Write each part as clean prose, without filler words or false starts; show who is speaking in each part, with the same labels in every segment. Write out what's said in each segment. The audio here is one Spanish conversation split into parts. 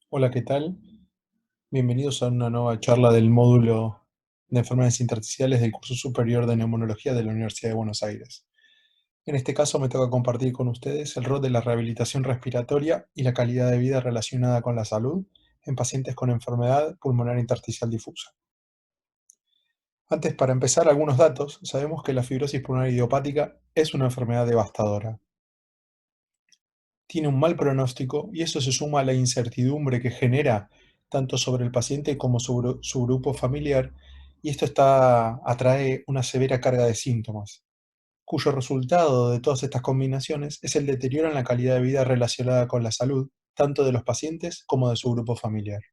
Speaker 1: Hola, ¿qué tal? Bienvenidos a una nueva charla del módulo de enfermedades intersticiales del curso superior de neumonología de la Universidad de Buenos Aires. En este caso me toca compartir con ustedes el rol de la rehabilitación respiratoria y la calidad de vida relacionada con la salud en pacientes con enfermedad pulmonar intersticial difusa. Antes, para empezar, algunos datos. Sabemos que la fibrosis pulmonar idiopática es una enfermedad devastadora. Tiene un mal pronóstico y eso se suma a la incertidumbre que genera tanto sobre el paciente como sobre su grupo familiar, y esto atrae una severa carga de síntomas, cuyo resultado de todas estas combinaciones es el deterioro en la calidad de vida relacionada con la salud, tanto de los pacientes como de su grupo familiar.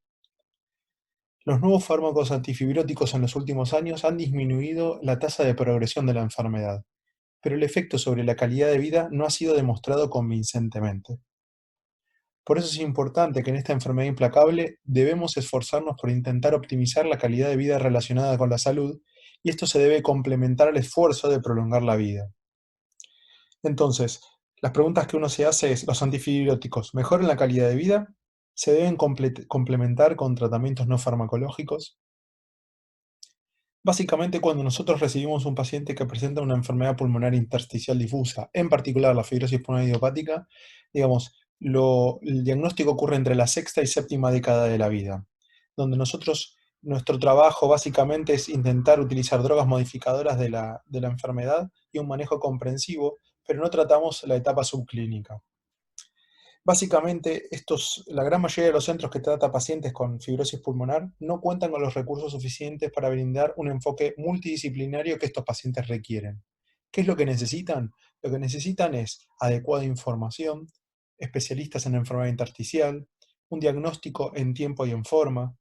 Speaker 1: Los nuevos fármacos antifibróticos en los últimos años han disminuido la tasa de progresión de la enfermedad, pero el efecto sobre la calidad de vida no ha sido demostrado convincentemente. Por eso es importante que en esta enfermedad implacable debemos esforzarnos por intentar optimizar la calidad de vida relacionada con la salud, y esto se debe complementar al esfuerzo de prolongar la vida. Entonces, las preguntas que uno se hace es: ¿los antifibróticos mejoran la calidad de vida? ¿Se deben complementar con tratamientos no farmacológicos? Básicamente, cuando nosotros recibimos un paciente que presenta una enfermedad pulmonar intersticial difusa, en particular la fibrosis pulmonar idiopática, digamos, el diagnóstico ocurre entre la sexta y séptima década de la vida, donde nuestro trabajo básicamente es intentar utilizar drogas modificadoras de la enfermedad y un manejo comprensivo, pero no tratamos la etapa subclínica. Básicamente, la gran mayoría de los centros que trata pacientes con fibrosis pulmonar no cuentan con los recursos suficientes para brindar un enfoque multidisciplinario que estos pacientes requieren. ¿Qué es lo que necesitan? Lo que necesitan es adecuada información, especialistas en enfermedad intersticial, un diagnóstico en tiempo y en forma,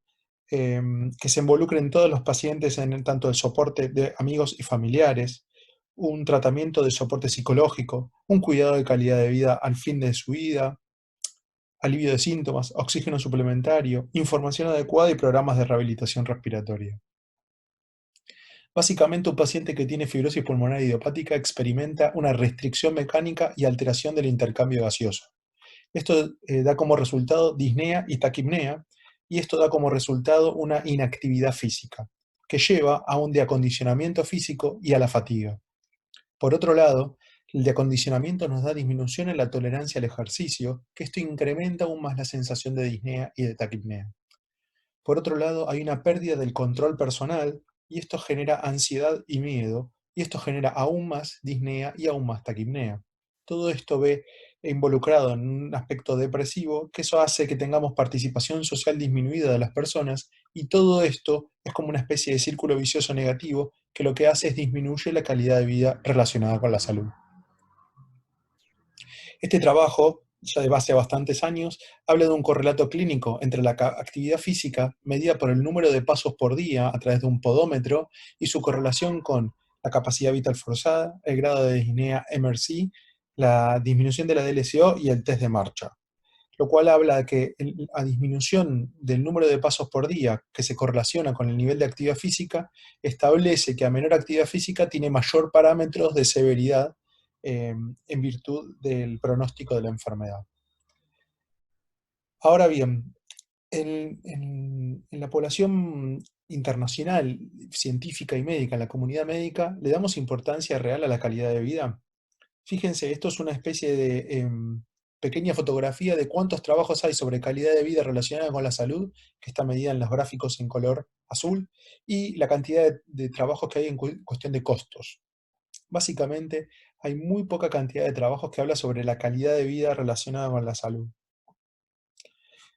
Speaker 1: que se involucren todos los pacientes en tanto el soporte de amigos y familiares, un tratamiento de soporte psicológico, un cuidado de calidad de vida al fin de su vida, alivio de síntomas, oxígeno suplementario, información adecuada y programas de rehabilitación respiratoria. Básicamente, un paciente que tiene fibrosis pulmonar idiopática experimenta una restricción mecánica y alteración del intercambio gaseoso. Esto da como resultado disnea y taquipnea, y esto da como resultado una inactividad física, que lleva a un deacondicionamiento físico y a la fatiga. Por otro lado, el deacondicionamiento nos da disminución en la tolerancia al ejercicio, que esto incrementa aún más la sensación de disnea y de taquipnea. Por otro lado, hay una pérdida del control personal, y esto genera ansiedad y miedo, y esto genera aún más disnea y aún más taquipnea. Todo esto ve involucrado en un aspecto depresivo, que eso hace que tengamos participación social disminuida de las personas, y todo esto es como una especie de círculo vicioso negativo que lo que hace es disminuir la calidad de vida relacionada con la salud. Este trabajo, ya de base a bastantes años, habla de un correlato clínico entre la actividad física medida por el número de pasos por día a través de un podómetro y su correlación con la capacidad vital forzada, el grado de disnea MRC, la disminución de la DLCO y el test de marcha, lo cual habla de que la disminución del número de pasos por día que se correlaciona con el nivel de actividad física establece que a menor actividad física tiene mayor parámetros de severidad, en virtud del pronóstico de la enfermedad. Ahora bien, en la población internacional, científica y médica, en la comunidad médica, ¿le damos importancia real a la calidad de vida? Fíjense, esto es una especie de pequeña fotografía de cuántos trabajos hay sobre calidad de vida relacionada con la salud, que está medida en los gráficos en color azul, y la cantidad de trabajos que hay en cuestión de costos. Básicamente, hay muy poca cantidad de trabajos que habla sobre la calidad de vida relacionada con la salud.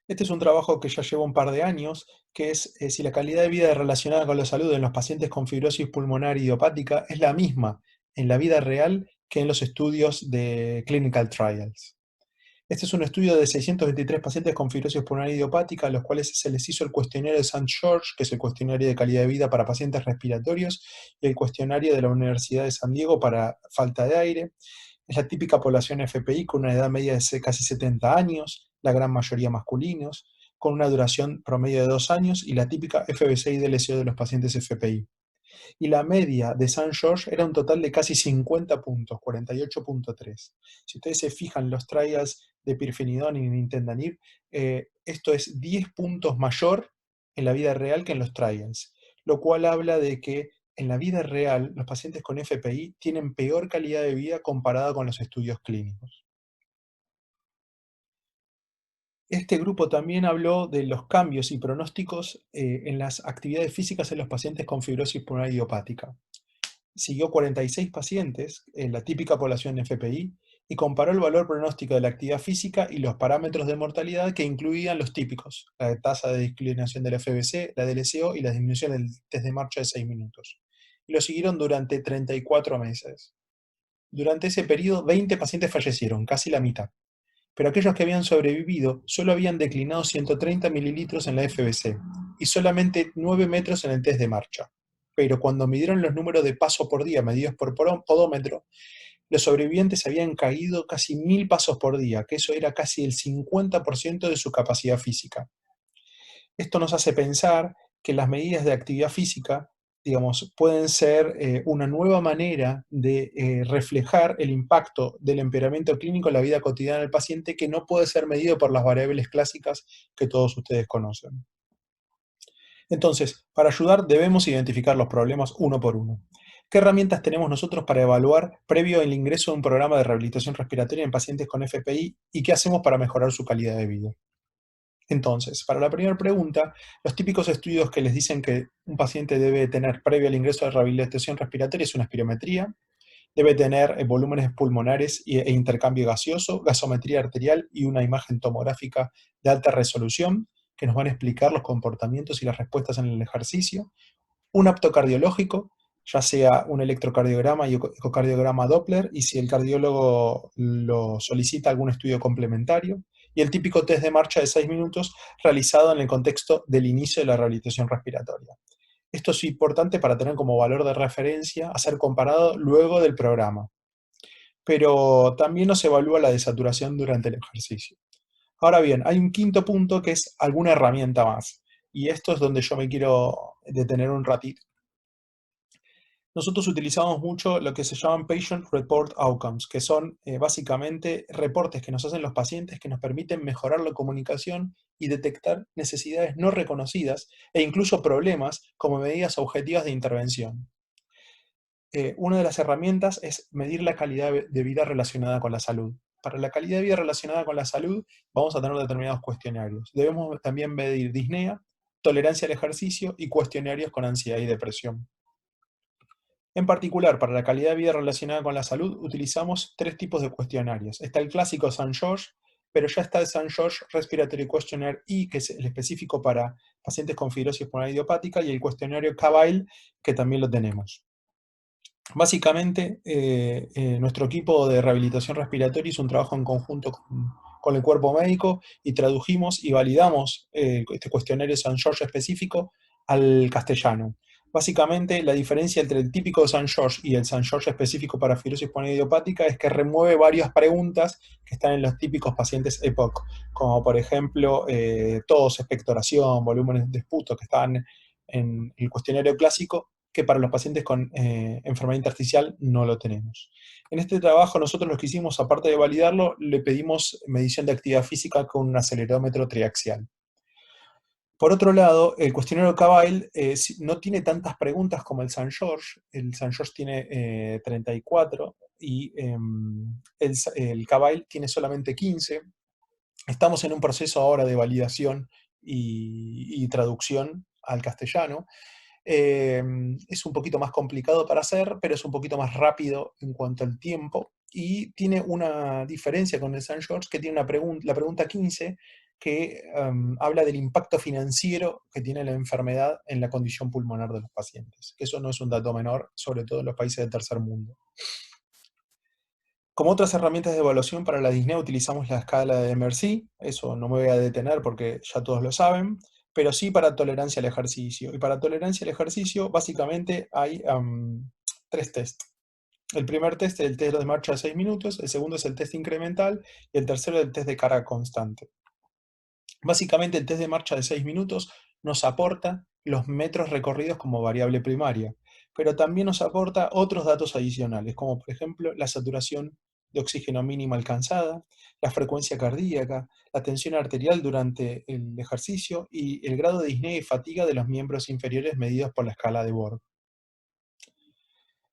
Speaker 1: Este es un trabajo que ya lleva un par de años, que es si la calidad de vida relacionada con la salud en los pacientes con fibrosis pulmonar idiopática es la misma en la vida real que en los estudios de clinical trials. Este es un estudio de 623 pacientes con fibrosis pulmonar idiopática, a los cuales se les hizo el cuestionario de St. George, que es el cuestionario de calidad de vida para pacientes respiratorios, y el cuestionario de la Universidad de San Diego para falta de aire. Es la típica población FPI con una edad media de casi 70 años, la gran mayoría masculinos, con una duración promedio de 2 años, y la típica FBC y DLCO de los pacientes FPI. Y la media de St. George era un total de casi 50 puntos, 48,3. Si ustedes se fijan los trials de pirfenidone y nintedanib, esto es 10 puntos mayor en la vida real que en los trials, lo cual habla de que en la vida real los pacientes con FPI tienen peor calidad de vida comparada con los estudios clínicos. Este grupo también habló de los cambios y pronósticos en las actividades físicas en los pacientes con fibrosis pulmonar idiopática. Siguió 46 pacientes, en la típica población FPI, y comparó el valor pronóstico de la actividad física y los parámetros de mortalidad que incluían los típicos, la tasa de declinación del FBC, la del SO y la disminución del test de marcha de 6 minutos. Y lo siguieron durante 34 meses. Durante ese periodo, 20 pacientes fallecieron, casi la mitad. Pero aquellos que habían sobrevivido solo habían declinado 130 mililitros en la FBC y solamente 9 metros en el test de marcha. Pero cuando midieron los números de pasos por día medidos por podómetro, los sobrevivientes habían caído casi 1000 pasos por día, que eso era casi el 50% de su capacidad física. Esto nos hace pensar que las medidas de actividad física, digamos, pueden ser una nueva manera de reflejar el impacto del empeoramiento clínico en la vida cotidiana del paciente que no puede ser medido por las variables clásicas que todos ustedes conocen. Entonces, para ayudar debemos identificar los problemas uno por uno. ¿Qué herramientas tenemos nosotros para evaluar previo al ingreso de un programa de rehabilitación respiratoria en pacientes con FPI y qué hacemos para mejorar su calidad de vida? Entonces, para la primera pregunta, los típicos estudios que les dicen que un paciente debe tener previo al ingreso de rehabilitación respiratoria es una espirometría, debe tener volúmenes pulmonares e intercambio gaseoso, gasometría arterial y una imagen tomográfica de alta resolución que nos van a explicar los comportamientos y las respuestas en el ejercicio, un apto cardiológico, ya sea un electrocardiograma y ecocardiograma Doppler, y si el cardiólogo lo solicita, algún estudio complementario, y el típico test de marcha de 6 minutos realizado en el contexto del inicio de la rehabilitación respiratoria. Esto es importante para tener como valor de referencia a ser comparado luego del programa, pero también nos evalúa la desaturación durante el ejercicio. Ahora bien, hay un quinto punto que es alguna herramienta más, y esto es donde yo me quiero detener un ratito. Nosotros utilizamos mucho lo que se llaman Patient Report Outcomes, que son básicamente reportes que nos hacen los pacientes que nos permiten mejorar la comunicación y detectar necesidades no reconocidas e incluso problemas como medidas objetivas de intervención. Una de las herramientas es medir la calidad de vida relacionada con la salud. Para la calidad de vida relacionada con la salud vamos a tener determinados cuestionarios. Debemos también medir disnea, tolerancia al ejercicio y cuestionarios con ansiedad y depresión. En particular, para la calidad de vida relacionada con la salud, utilizamos tres tipos de cuestionarios. Está el clásico St. George, pero ya está el St. George Respiratory Questionnaire I, que es el específico para pacientes con fibrosis pulmonar idiopática, y el cuestionario CABAIL, que también lo tenemos. Básicamente, nuestro equipo de rehabilitación respiratoria hizo un trabajo en conjunto con el cuerpo médico y tradujimos y validamos este cuestionario St. George específico al castellano. Básicamente, la diferencia entre el típico St. George y el St. George específico para fibrosis pulmonar idiopática es que remueve varias preguntas que están en los típicos pacientes EPOC, como por ejemplo tos, expectoración, volúmenes de esputo que estaban en el cuestionario clásico, que para los pacientes con enfermedad intersticial no lo tenemos. En este trabajo nosotros lo que hicimos, aparte de validarlo, le pedimos medición de actividad física con un acelerómetro triaxial. Por otro lado, el cuestionario CABAIL no tiene tantas preguntas como el St. George. El St. George tiene 34 y el CABAIL tiene solamente 15. Estamos en un proceso ahora de validación y traducción al castellano. Es un poquito más complicado para hacer, pero es un poquito más rápido en cuanto al tiempo. Y tiene una diferencia con el St. George, que tiene la pregunta 15, que habla del impacto financiero que tiene la enfermedad en la condición pulmonar de los pacientes. Que eso no es un dato menor, sobre todo en los países del tercer mundo. Como otras herramientas de evaluación para la disnea utilizamos la escala de Mercy, eso no me voy a detener porque ya todos lo saben, pero sí para tolerancia al ejercicio. Y para tolerancia al ejercicio básicamente hay tres test. El primer test es el test de marcha de 6 minutos, el segundo es el test incremental y el tercero es el test de carga constante. Básicamente el test de marcha de 6 minutos nos aporta los metros recorridos como variable primaria, pero también nos aporta otros datos adicionales, como por ejemplo la saturación de oxígeno mínima alcanzada, la frecuencia cardíaca, la tensión arterial durante el ejercicio y el grado de disnea y fatiga de los miembros inferiores medidos por la escala de Borg.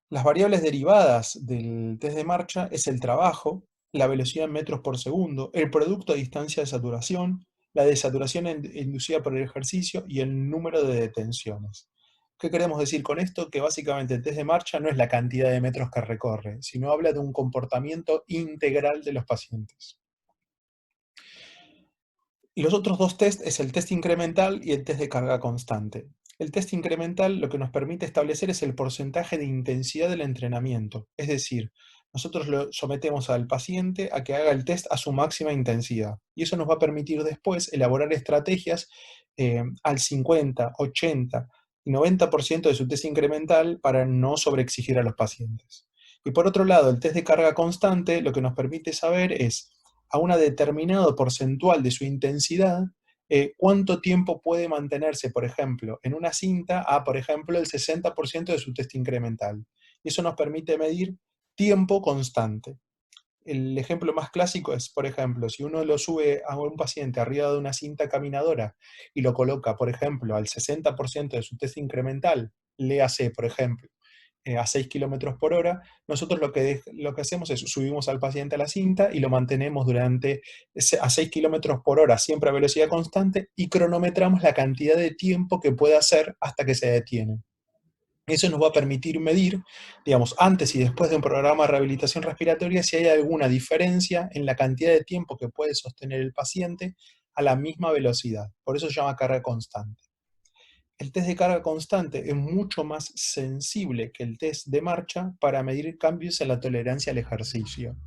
Speaker 1: Las variables derivadas del test de marcha es el trabajo, la velocidad en metros por segundo, el producto a distancia de saturación, la desaturación inducida por el ejercicio y el número de detenciones. ¿Qué queremos decir con esto? Que básicamente el test de marcha no es la cantidad de metros que recorre, sino habla de un comportamiento integral de los pacientes. Y los otros dos test es el test incremental y el test de carga constante. El test incremental lo que nos permite establecer es el porcentaje de intensidad del entrenamiento. Es decir, nosotros lo sometemos al paciente a que haga el test a su máxima intensidad. Y eso nos va a permitir después elaborar estrategias al 50, 80 y 90% de su test incremental para no sobreexigir a los pacientes. Y por otro lado, el test de carga constante lo que nos permite saber es a una determinado porcentual de su intensidad, cuánto tiempo puede mantenerse, por ejemplo, en una cinta a, por ejemplo, el 60% de su test incremental. Y eso nos permite medir tiempo constante. El ejemplo más clásico es, por ejemplo, si uno lo sube a un paciente arriba de una cinta caminadora y lo coloca, por ejemplo, al 60% de su test incremental, le hace, por ejemplo, a 6 kilómetros por hora, nosotros lo que hacemos es subimos al paciente a la cinta y lo mantenemos a 6 kilómetros por hora, siempre a velocidad constante, y cronometramos la cantidad de tiempo que puede hacer hasta que se detiene. Eso nos va a permitir medir, digamos, antes y después de un programa de rehabilitación respiratoria, si hay alguna diferencia en la cantidad de tiempo que puede sostener el paciente a la misma velocidad. Por eso se llama carga constante. El test de carga constante es mucho más sensible que el test de marcha para medir cambios en la tolerancia al ejercicio.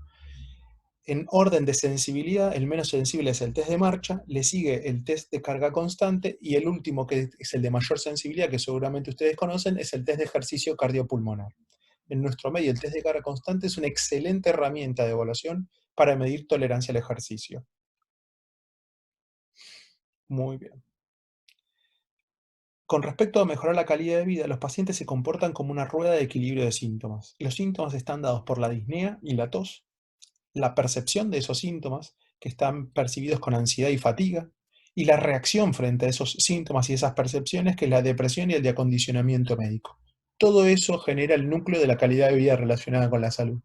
Speaker 1: En orden de sensibilidad, el menos sensible es el test de marcha, le sigue el test de carga constante y el último, que es el de mayor sensibilidad, que seguramente ustedes conocen, es el test de ejercicio cardiopulmonar. En nuestro medio, el test de carga constante es una excelente herramienta de evaluación para medir tolerancia al ejercicio. Muy bien. Con respecto a mejorar la calidad de vida, los pacientes se comportan como una rueda de equilibrio de síntomas. Los síntomas están dados por la disnea y la tos, la percepción de esos síntomas, que están percibidos con ansiedad y fatiga, y la reacción frente a esos síntomas y esas percepciones, que es la depresión y el de acondicionamiento médico. Todo eso genera el núcleo de la calidad de vida relacionada con la salud.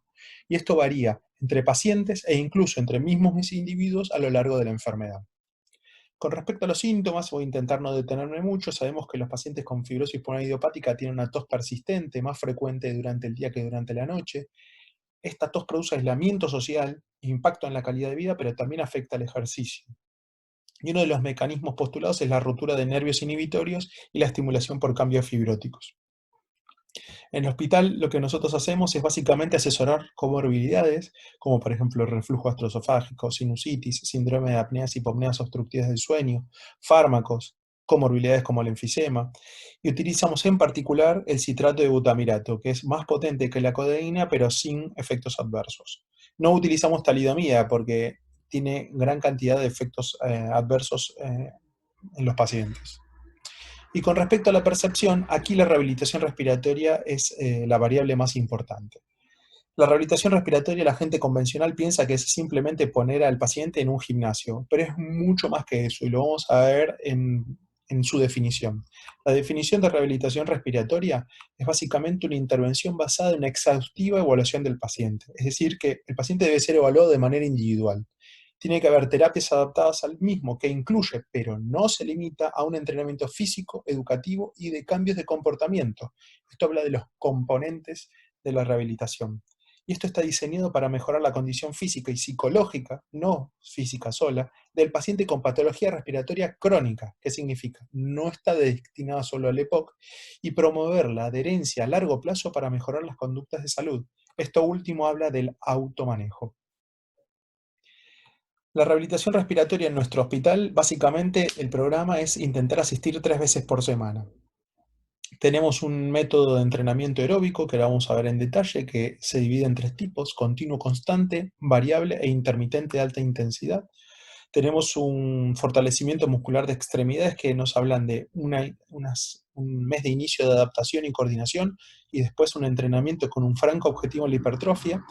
Speaker 1: Y esto varía entre pacientes e incluso entre mismos individuos a lo largo de la enfermedad. Con respecto a los síntomas, voy a intentar no detenerme mucho. Sabemos que los pacientes con fibrosis pulmonar idiopática tienen una tos persistente, más frecuente durante el día que durante la noche. Esta tos produce aislamiento social, impacto en la calidad de vida, pero también afecta al ejercicio. Y uno de los mecanismos postulados es la ruptura de nervios inhibitorios y la estimulación por cambios fibróticos. En el hospital lo que nosotros hacemos es básicamente asesorar comorbilidades, como por ejemplo reflujo gastroesofágico, sinusitis, síndrome de apneas y hipopneas obstructivas del sueño, fármacos, comorbilidades como el enfisema, y utilizamos en particular el citrato de butamirato, que es más potente que la codeína, pero sin efectos adversos. No utilizamos talidomida porque tiene gran cantidad de efectos adversos en los pacientes. Y con respecto a la percepción, aquí la rehabilitación respiratoria es la variable más importante. La rehabilitación respiratoria, la gente convencional piensa que es simplemente poner al paciente en un gimnasio, pero es mucho más que eso y lo vamos a ver en su definición. La definición de rehabilitación respiratoria es básicamente una intervención basada en una exhaustiva evaluación del paciente, es decir, que el paciente debe ser evaluado de manera individual. Tiene que haber terapias adaptadas al mismo, que incluye, pero no se limita a un entrenamiento físico, educativo y de cambios de comportamiento. Esto habla de los componentes de la rehabilitación. Y esto está diseñado para mejorar la condición física y psicológica, no física sola, del paciente con patología respiratoria crónica. ¿Qué significa? No está destinado solo al EPOC, y promover la adherencia a largo plazo para mejorar las conductas de salud. Esto último habla del automanejo. La rehabilitación respiratoria en nuestro hospital, básicamente el programa es intentar asistir 3 veces por semana. Tenemos un método de entrenamiento aeróbico que ahora vamos a ver en detalle, que se divide en 3 tipos: continuo constante, variable e intermitente de alta intensidad. Tenemos un fortalecimiento muscular de extremidades que nos hablan de un mes de inicio de adaptación y coordinación y después un entrenamiento con un franco objetivo en la hipertrofia.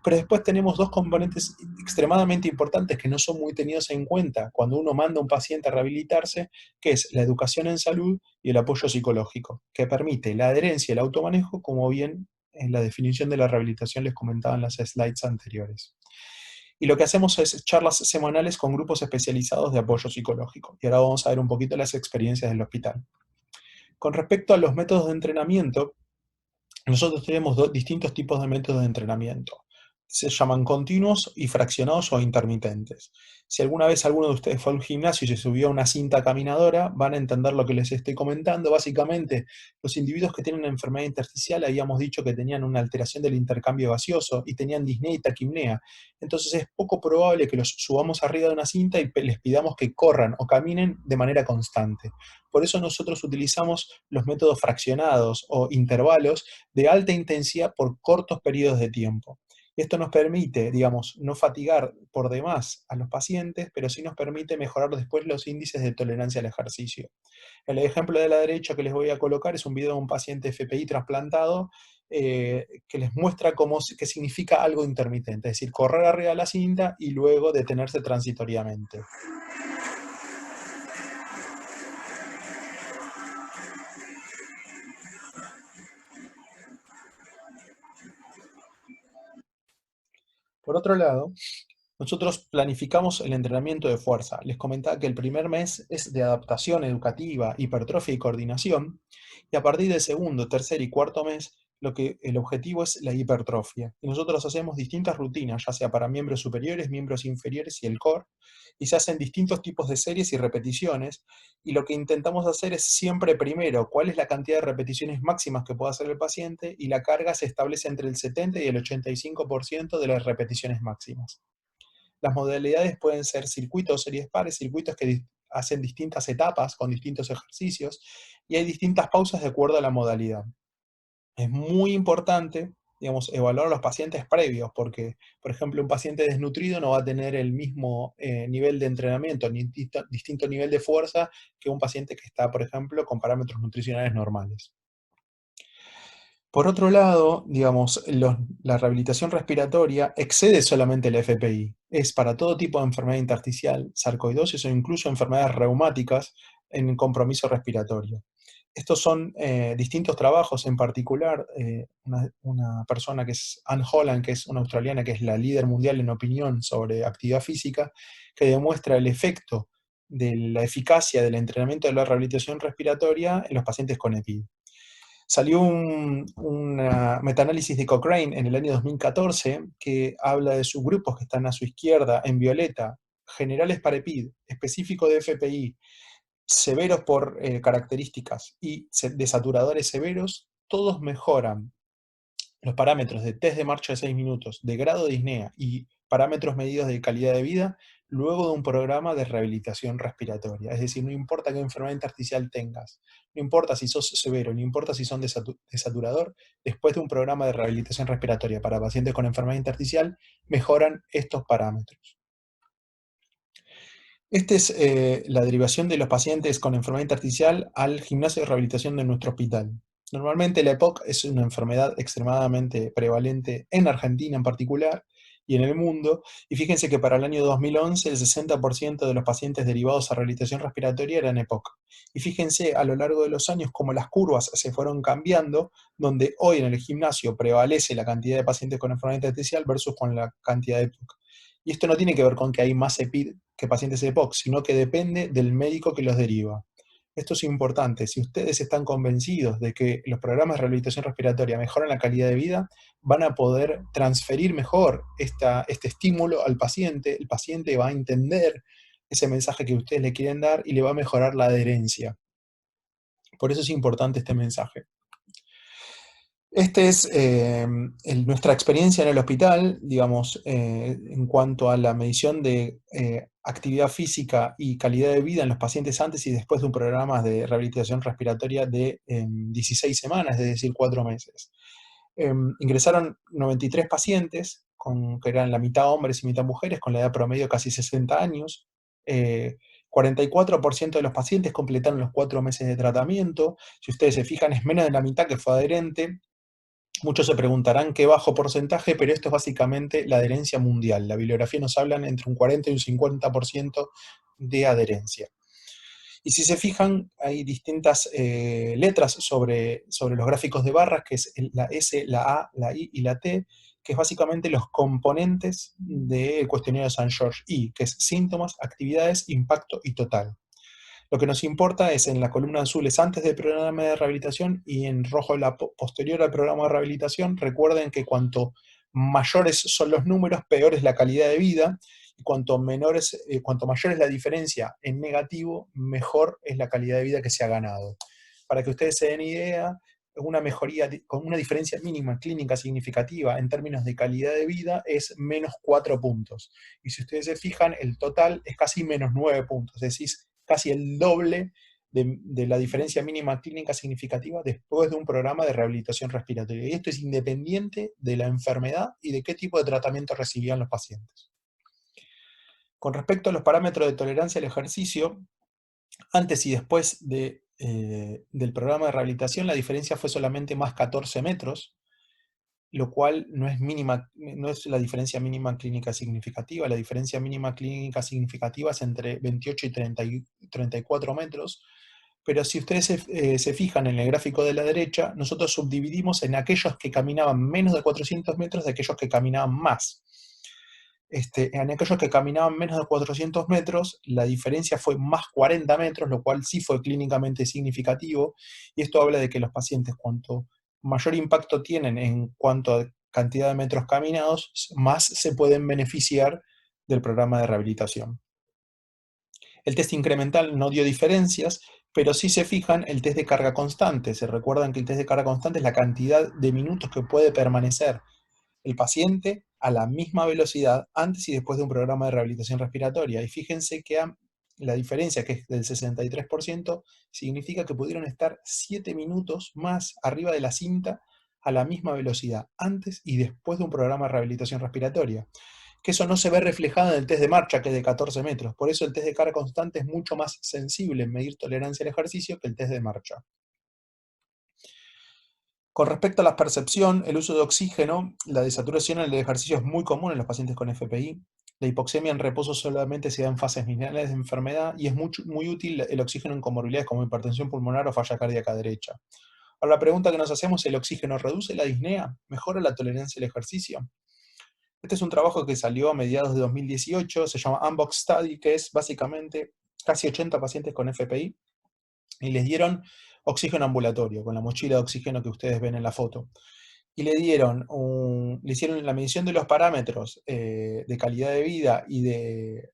Speaker 1: Pero después tenemos dos componentes extremadamente importantes que no son muy tenidos en cuenta cuando uno manda a un paciente a rehabilitarse, que es la educación en salud y el apoyo psicológico, que permite la adherencia y el automanejo, como bien en la definición de la rehabilitación les comentaba en las slides anteriores. Y lo que hacemos es charlas semanales con grupos especializados de apoyo psicológico. Y ahora vamos a ver un poquito las experiencias del hospital. Con respecto a los métodos de entrenamiento, nosotros tenemos distintos tipos de métodos de entrenamiento. Se llaman continuos y fraccionados o intermitentes. Si alguna vez alguno de ustedes fue al gimnasio y se subió a una cinta caminadora, van a entender lo que les estoy comentando. Básicamente, los individuos que tienen una enfermedad intersticial, habíamos dicho que tenían una alteración del intercambio gaseoso y tenían disnea y taquipnea. Entonces es poco probable que los subamos arriba de una cinta y les pidamos que corran o caminen de manera constante. Por eso nosotros utilizamos los métodos fraccionados o intervalos de alta intensidad por cortos periodos de tiempo. Esto nos permite, digamos, no fatigar por demás a los pacientes, pero sí nos permite mejorar después los índices de tolerancia al ejercicio. El ejemplo de la derecha que les voy a colocar es un video de un paciente FPI trasplantado que les muestra qué significa algo intermitente, es decir, correr arriba de la cinta y luego detenerse transitoriamente. Por otro lado, nosotros planificamos el entrenamiento de fuerza. Les comentaba que el primer mes es de adaptación educativa, hipertrofia y coordinación, y a partir del segundo, tercer y cuarto mes, el objetivo es la hipertrofia. Y nosotros hacemos distintas rutinas, ya sea para miembros superiores, miembros inferiores y el core, y se hacen distintos tipos de series y repeticiones, y lo que intentamos hacer es siempre primero cuál es la cantidad de repeticiones máximas que puede hacer el paciente, y la carga se establece entre el 70 y el 85% de las repeticiones máximas. Las modalidades pueden ser circuitos o series pares, circuitos que hacen distintas etapas con distintos ejercicios y hay distintas pausas de acuerdo a la modalidad. Es muy importante, digamos, evaluar a los pacientes previos porque, por ejemplo, un paciente desnutrido no va a tener el mismo nivel de entrenamiento ni distinto nivel de fuerza que un paciente que está, por ejemplo, con parámetros nutricionales normales. Por otro lado, digamos, la rehabilitación respiratoria excede solamente el FPI. Es para todo tipo de enfermedad intersticial, sarcoidosis o incluso enfermedades reumáticas en compromiso respiratorio. Estos son distintos trabajos, en particular una persona que es Anne Holland, que es una australiana que es la líder mundial en opinión sobre actividad física, que demuestra el efecto de la eficacia del entrenamiento de la rehabilitación respiratoria en los pacientes con EPID. Salió una metaanálisis de Cochrane en el año 2014 que habla de subgrupos que están a su izquierda en violeta, generales para EPID, específico de FPI, severos por características y de saturadores severos, todos mejoran los parámetros de test de marcha de 6 minutos, de grado de disnea y parámetros medidos de calidad de vida luego de un programa de rehabilitación respiratoria. Es decir, no importa qué enfermedad intersticial tengas, no importa si sos severo, no importa si son de saturador, después de un programa de rehabilitación respiratoria para pacientes con enfermedad intersticial, mejoran estos parámetros. Esta es la derivación de los pacientes con enfermedad intersticial al gimnasio de rehabilitación de nuestro hospital. Normalmente la EPOC es una enfermedad extremadamente prevalente en Argentina en particular y en el mundo, y fíjense que para el año 2011 el 60% de los pacientes derivados a rehabilitación respiratoria eran EPOC. Y fíjense a lo largo de los años cómo las curvas se fueron cambiando, donde hoy en el gimnasio prevalece la cantidad de pacientes con enfermedad intersticial versus con la cantidad de EPOC. Y esto no tiene que ver con que hay más EPID que pacientes EPOC, sino que depende del médico que los deriva. Esto es importante. Si ustedes están convencidos de que los programas de rehabilitación respiratoria mejoran la calidad de vida, van a poder transferir mejor este estímulo al paciente. El paciente va a entender ese mensaje que ustedes le quieren dar y le va a mejorar la adherencia. Por eso es importante este mensaje. Esta es nuestra experiencia en el hospital, digamos, en cuanto a la medición de actividad física y calidad de vida en los pacientes antes y después de un programa de rehabilitación respiratoria de 16 semanas, es decir, 4 meses. Ingresaron 93 pacientes, que eran la mitad hombres y mitad mujeres, con la edad promedio casi 60 años. eh, 44% de los pacientes completaron los 4 meses de tratamiento. Si ustedes se fijan, es menos de la mitad que fue adherente. Muchos se preguntarán qué bajo porcentaje, pero esto es básicamente la adherencia mundial. La bibliografía nos habla entre un 40 y un 50% de adherencia. Y si se fijan, hay distintas letras sobre los gráficos de barras, que es la S, la A, la I y la T, que es básicamente los componentes del cuestionario de St. George I, que es síntomas, actividades, impacto y total. Lo que nos importa es en la columna azul es antes del programa de rehabilitación y en rojo la posterior al programa de rehabilitación. Recuerden que cuanto mayores son los números, peor es la calidad de vida, y cuanto mayor es la diferencia en negativo, mejor es la calidad de vida que se ha ganado. Para que ustedes se den idea, una mejoría con una diferencia mínima clínica significativa en términos de calidad de vida es menos 4 puntos. Y si ustedes se fijan, el total es casi menos 9 puntos, es decir, casi el doble de la diferencia mínima clínica significativa después de un programa de rehabilitación respiratoria. Y esto es independiente de la enfermedad y de qué tipo de tratamiento recibían los pacientes. Con respecto a los parámetros de tolerancia al ejercicio, antes y después del programa de rehabilitación, la diferencia fue solamente más 14 metros, lo cual no es la diferencia mínima clínica significativa. La diferencia mínima clínica significativa es entre 28 y 34 metros, pero si ustedes se fijan en el gráfico de la derecha, nosotros subdividimos en aquellos que caminaban menos de 400 metros de aquellos que caminaban más. En aquellos que caminaban menos de 400 metros, la diferencia fue más 40 metros, lo cual sí fue clínicamente significativo, y esto habla de que los pacientes, cuanto mayor impacto tienen en cuanto a cantidad de metros caminados, más se pueden beneficiar del programa de rehabilitación. El test incremental no dio diferencias, pero si se fijan, el test de carga constante. Se recuerdan que el test de carga constante es la cantidad de minutos que puede permanecer el paciente a la misma velocidad antes y después de un programa de rehabilitación respiratoria. Y fíjense que la diferencia, que es del 63%, significa que pudieron estar 7 minutos más arriba de la cinta a la misma velocidad antes y después de un programa de rehabilitación respiratoria. Que eso no se ve reflejado en el test de marcha, que es de 14 metros. Por eso el test de carga constante es mucho más sensible en medir tolerancia al ejercicio que el test de marcha. Con respecto a la percepción, el uso de oxígeno, la desaturación en el ejercicio es muy común en los pacientes con FPI. La hipoxemia en reposo solamente se da en fases finales de enfermedad y es muy útil el oxígeno en comorbilidades como hipertensión pulmonar o falla cardíaca derecha. Ahora la pregunta que nos hacemos es, ¿el oxígeno reduce la disnea? ¿Mejora la tolerancia al ejercicio? Este es un trabajo que salió a mediados de 2018, se llama Unbox Study, que es básicamente casi 80 pacientes con FPI, y les dieron oxígeno ambulatorio, con la mochila de oxígeno que ustedes ven en la foto. Y le hicieron la medición de los parámetros de calidad de vida y de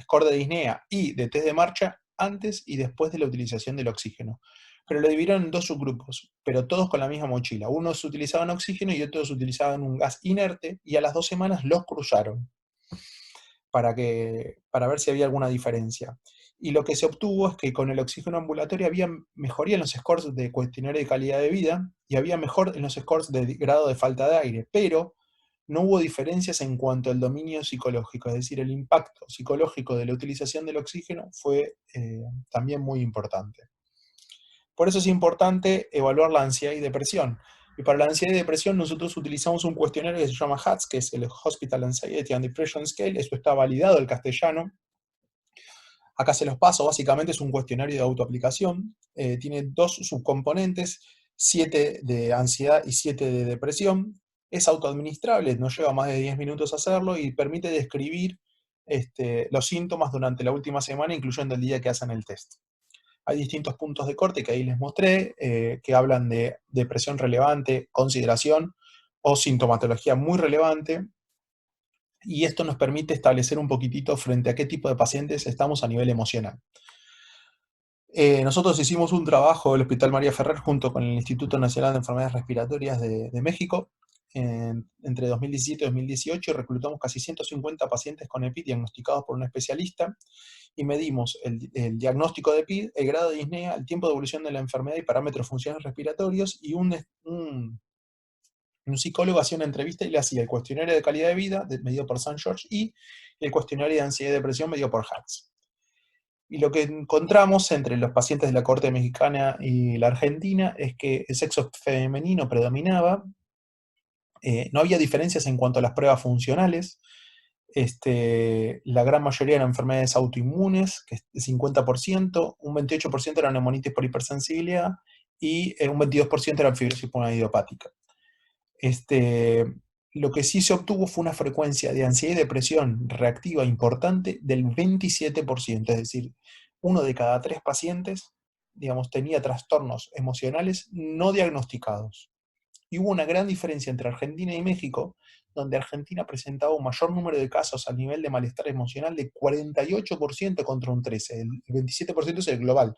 Speaker 1: score de disnea y de test de marcha antes y después de la utilización del oxígeno. Pero lo dividieron en dos subgrupos, pero todos con la misma mochila. Unos utilizaban oxígeno y otros utilizaban un gas inerte, y a las 2 semanas los cruzaron para ver si había alguna diferencia. Y lo que se obtuvo es que con el oxígeno ambulatorio había mejoría en los scores de cuestionario de calidad de vida y había mejor en los scores de grado de falta de aire, pero no hubo diferencias en cuanto al dominio psicológico, es decir, el impacto psicológico de la utilización del oxígeno fue también muy importante. Por eso es importante evaluar la ansiedad y depresión. Y para la ansiedad y depresión nosotros utilizamos un cuestionario que se llama HATS, que es el Hospital Anxiety and Depression Scale. Esto está validado en castellano. Acá se los paso. Básicamente es un cuestionario de autoaplicación. Tiene 2 subcomponentes, 7 de ansiedad y 7 de depresión. Es autoadministrable, no lleva más de 10 minutos hacerlo y permite describir los síntomas durante la última semana, incluyendo el día que hacen el test. Hay distintos puntos de corte que ahí les mostré, que hablan de depresión relevante, consideración o sintomatología muy relevante, y esto nos permite establecer un poquitito frente a qué tipo de pacientes estamos a nivel emocional. Nosotros hicimos un trabajo en el Hospital María Ferrer junto con el Instituto Nacional de Enfermedades Respiratorias de México entre 2017 y 2018, y reclutamos casi 150 pacientes con EPI diagnosticados por un especialista, y medimos el diagnóstico de PID, el grado de disnea, el tiempo de evolución de la enfermedad y parámetros funcionales respiratorios, y Un psicólogo hacía una entrevista y le hacía el cuestionario de calidad de vida, medido por St. George, y el cuestionario de ansiedad y depresión, medido por Hartz. Y lo que encontramos entre los pacientes de la corte mexicana y la argentina es que el sexo femenino predominaba, no había diferencias en cuanto a las pruebas funcionales, la gran mayoría eran enfermedades autoinmunes, que es el 50%, un 28% eran neumonitis por hipersensibilidad y un 22% eran fibrosis pulmonar idiopática. Lo que sí se obtuvo fue una frecuencia de ansiedad y depresión reactiva importante del 27%, es decir, uno de cada 3 pacientes, digamos, tenía trastornos emocionales no diagnosticados. Y hubo una gran diferencia entre Argentina y México, donde Argentina presentaba un mayor número de casos a nivel de malestar emocional de 48% contra un 13%. El 27% es el global.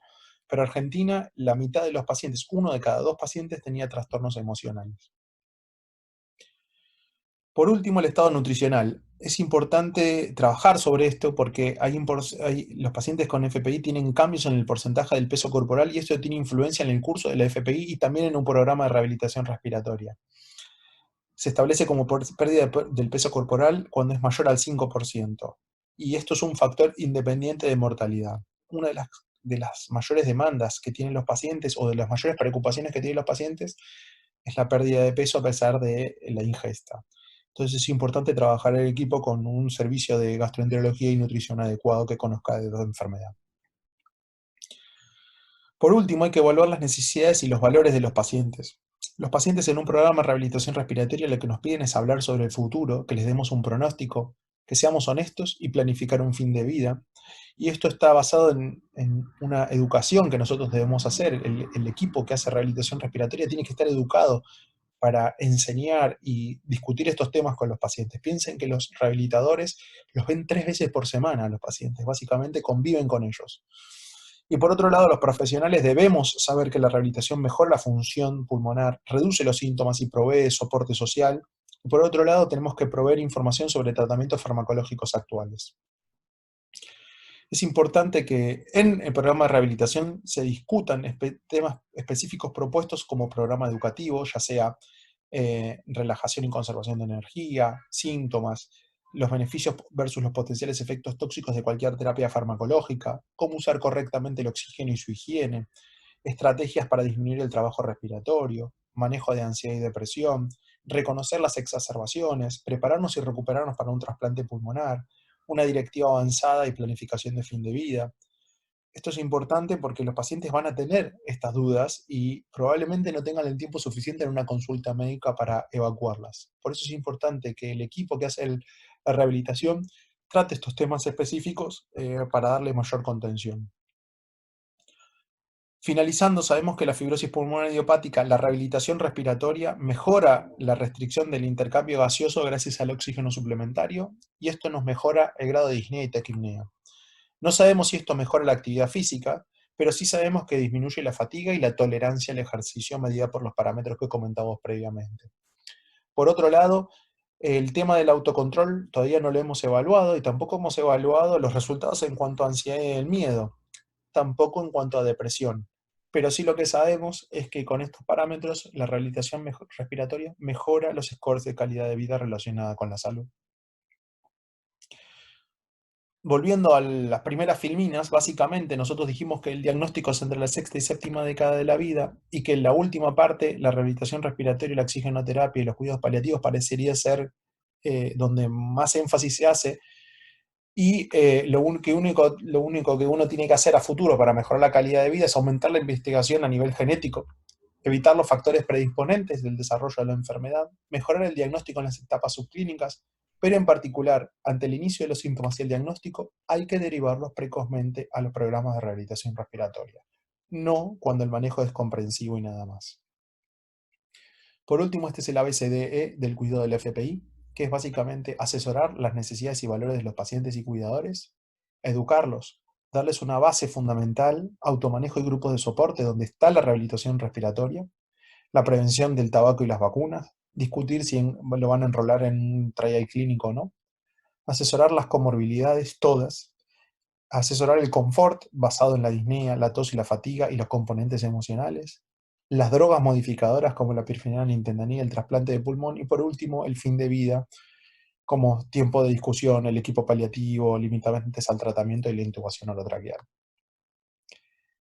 Speaker 1: Pero Argentina, la mitad de los pacientes, uno de cada 2 pacientes tenía trastornos emocionales. Por último, el estado nutricional. Es importante trabajar sobre esto porque los pacientes con FPI tienen cambios en el porcentaje del peso corporal y esto tiene influencia en el curso de la FPI y también en un programa de rehabilitación respiratoria. Se establece como pérdida del peso corporal cuando es mayor al 5%. Y esto es un factor independiente de mortalidad. Una de las mayores demandas que tienen los pacientes o de las mayores preocupaciones que tienen los pacientes es la pérdida de peso a pesar de la ingesta. Entonces es importante trabajar el equipo con un servicio de gastroenterología y nutrición adecuado que conozca de la enfermedad. Por último, hay que evaluar las necesidades y los valores de los pacientes. Los pacientes en un programa de rehabilitación respiratoria lo que nos piden es hablar sobre el futuro, que les demos un pronóstico, que seamos honestos y planificar un fin de vida. Y esto está basado en una educación que nosotros debemos hacer. El equipo que hace rehabilitación respiratoria tiene que estar educado para enseñar y discutir estos temas con los pacientes. Piensen que los rehabilitadores los ven 3 veces por semana a los pacientes, básicamente conviven con ellos. Y por otro lado, los profesionales debemos saber que la rehabilitación mejora la función pulmonar, reduce los síntomas y provee soporte social. Y por otro lado, tenemos que proveer información sobre tratamientos farmacológicos actuales. Es importante que en el programa de rehabilitación se discutan temas específicos propuestos como programa educativo, ya sea relajación y conservación de energía, síntomas, los beneficios versus los potenciales efectos tóxicos de cualquier terapia farmacológica, cómo usar correctamente el oxígeno y su higiene, estrategias para disminuir el trabajo respiratorio, manejo de ansiedad y depresión, reconocer las exacerbaciones, prepararnos y recuperarnos para un trasplante pulmonar, una directiva avanzada y planificación de fin de vida. Esto es importante porque los pacientes van a tener estas dudas y probablemente no tengan el tiempo suficiente en una consulta médica para evacuarlas. Por eso es importante que el equipo que hace la rehabilitación trate estos temas específicos para darle mayor contención. Finalizando, sabemos que la fibrosis pulmonar idiopática, la rehabilitación respiratoria, mejora la restricción del intercambio gaseoso gracias al oxígeno suplementario y esto nos mejora el grado de disnea y taquipnea. No sabemos si esto mejora la actividad física, pero sí sabemos que disminuye la fatiga y la tolerancia al ejercicio medida por los parámetros que comentamos previamente. Por otro lado, el tema del autocontrol todavía no lo hemos evaluado y tampoco hemos evaluado los resultados en cuanto a ansiedad y el miedo, tampoco en cuanto a depresión. Pero sí lo que sabemos es que con estos parámetros la rehabilitación respiratoria mejora los scores de calidad de vida relacionada con la salud. Volviendo a las primeras filminas, básicamente nosotros dijimos que el diagnóstico es entre la sexta y séptima década de la vida y que en la última parte, la rehabilitación respiratoria, la oxigenoterapia y los cuidados paliativos parecería ser donde más énfasis se hace y lo único que uno tiene que hacer a futuro para mejorar la calidad de vida es aumentar la investigación a nivel genético, evitar los factores predisponentes del desarrollo de la enfermedad, mejorar el diagnóstico en las etapas subclínicas, pero en particular, ante el inicio de los síntomas y el diagnóstico, hay que derivarlos precozmente a los programas de rehabilitación respiratoria, no cuando el manejo es comprensivo y nada más. Por último, este es el ABCDE del cuidado del FPI, que es básicamente asesorar las necesidades y valores de los pacientes y cuidadores, educarlos, darles una base fundamental, automanejo y grupos de soporte donde está la rehabilitación respiratoria, la prevención del tabaco y las vacunas, discutir si lo van a enrolar en un trial clínico o no, asesorar las comorbilidades todas, asesorar el confort basado en la disnea, la tos y la fatiga y los componentes emocionales, las drogas modificadoras como la pirfenidona, nintedanib, el trasplante de pulmón y por último el fin de vida como tiempo de discusión, el equipo paliativo, limitantes al tratamiento y la intubación orotraqueal.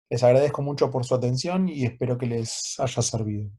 Speaker 1: Les agradezco mucho por su atención y espero que les haya servido.